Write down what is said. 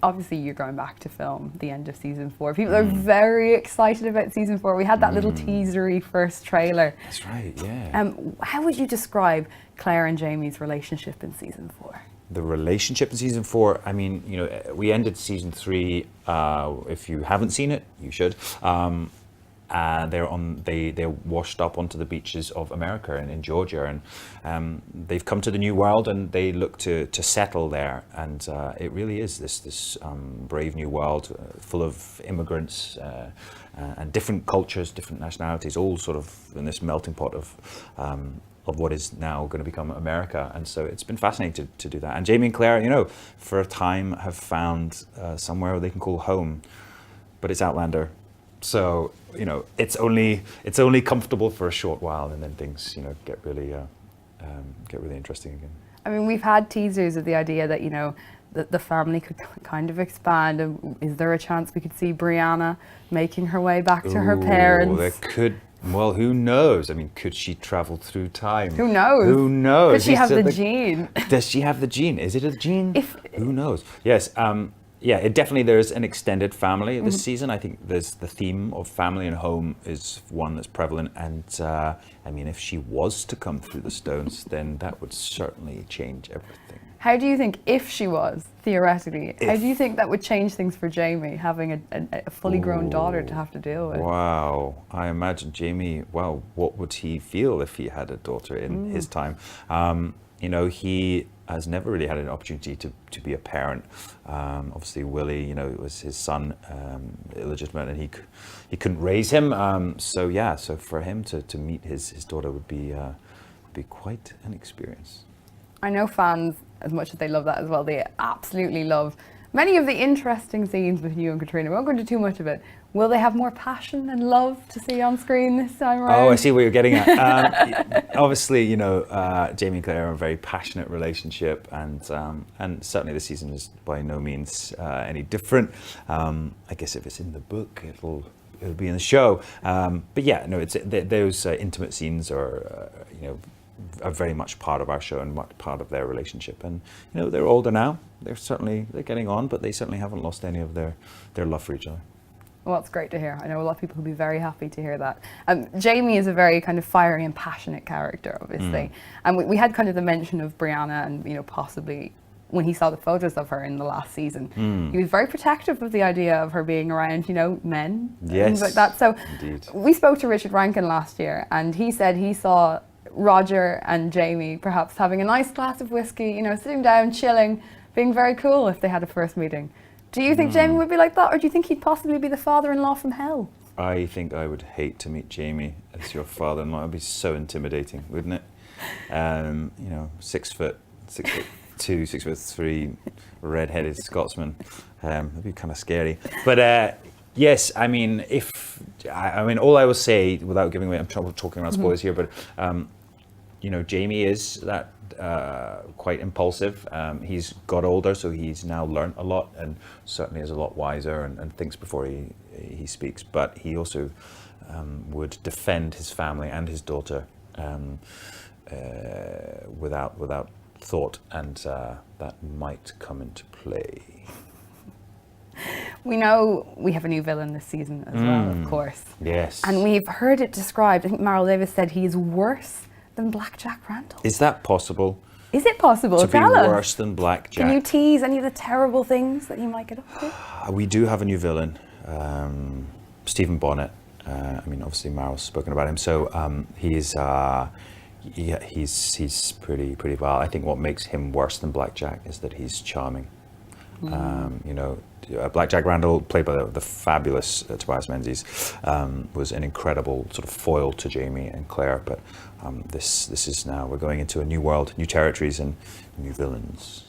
obviously you're going back to film the end of season 4. People are very excited about season 4. We had that little teasery first trailer. That's right, yeah. How would you describe Claire and Jamie's relationship in season 4? The relationship in season 4, I mean, you know, we ended season 3. If you haven't seen it, you should. They're washed up onto the beaches of America and in Georgia, and they've come to the new world and they look to settle there. And it really is this brave new world full of immigrants and different cultures, different nationalities, all sort of in this melting pot of what is now going to become America. And so it's been fascinating to do that. And Jamie and Claire, you know, for a time have found somewhere they can call home, but it's Outlander. So, you know, it's only comfortable for a short while, and then things, you know, get really interesting again. I mean, we've had teasers of the idea that, you know, the family could kind of expand. And is there a chance we could see Brianna making her way back to her parents? There could. Well, who knows? I mean, could she travel through time? Who knows? Who knows? Could she have the gene? Does she have the gene? Is it a gene? Who knows? Yes. Yeah, there's an extended family this season. I think there's the theme of family and home is one that's prevalent. And I mean, if she was to come through the stones, then that would certainly change everything. How do you think, if she was, theoretically, how do you think that would change things for Jamie, having a fully grown daughter to have to deal with? Wow. I imagine Jamie, wow, what would he feel if he had a daughter in his time? You know, he has never really had an opportunity to be a parent. Obviously, Willie, you know, it was his son, illegitimate, and he couldn't raise him. So for him to meet his daughter would be quite an experience. I know fans, as much as they love that as well, they absolutely love many of the interesting scenes with you and Katrina. We won't go into too much of it. Will they have more passion and love to see on screen this time around? Oh, I see what you're getting at. Obviously, you know, Jamie and Claire are a very passionate relationship, and certainly the season is by no means any different. I guess if it's in the book, it'll be in the show. But yeah, no, those intimate scenes are, you know, are very much part of our show and much part of their relationship. And you know, they're older now. They're getting on, but they certainly haven't lost any of their love for each other. Well, that's great to hear. I know a lot of people will be very happy to hear that. Jamie is a very kind of fiery and passionate character, obviously. And we had kind of the mention of Brianna, and, you know, possibly when he saw the photos of her in the last season, he was very protective of the idea of her being around, you know, men, things like that. So indeed. We spoke to Richard Rankin last year, and he said he saw Roger and Jamie perhaps having a nice glass of whiskey, you know, sitting down, chilling, being very cool if they had a first meeting. Do you think Jamie would be like that, or do you think he'd possibly be the father-in-law from hell? I think I would hate to meet Jamie as your father-in-law. It'd be so intimidating, wouldn't it? You know, 6'2", 6'3", red-headed Scotsman. It'd be kind of scary. But yes, I mean, all I will say, without giving away, I'm talking about spoilers here, but you know, Jamie is that quite impulsive. He's got older, so he's now learned a lot, and certainly is a lot wiser and thinks before he speaks. But he also would defend his family and his daughter without thought, and that might come into play. We know we have a new villain this season as well, of course. Yes. And we've heard it described. I think Meryl Davis said he's worse than Black Jack Randall. Is that possible? Is it possible? To be worse than Black Jack? Can you tease any of the terrible things that he might get up to? We do have a new villain, Stephen Bonnet. I mean, obviously Meryl's spoken about him, so he's pretty vile. I think what makes him worse than Black Jack is that he's charming. You know, Black Jack Randall, played by the fabulous Tobias Menzies, was an incredible sort of foil to Jamie and Claire. But this is now, we're going into a new world, new territories, and new villains.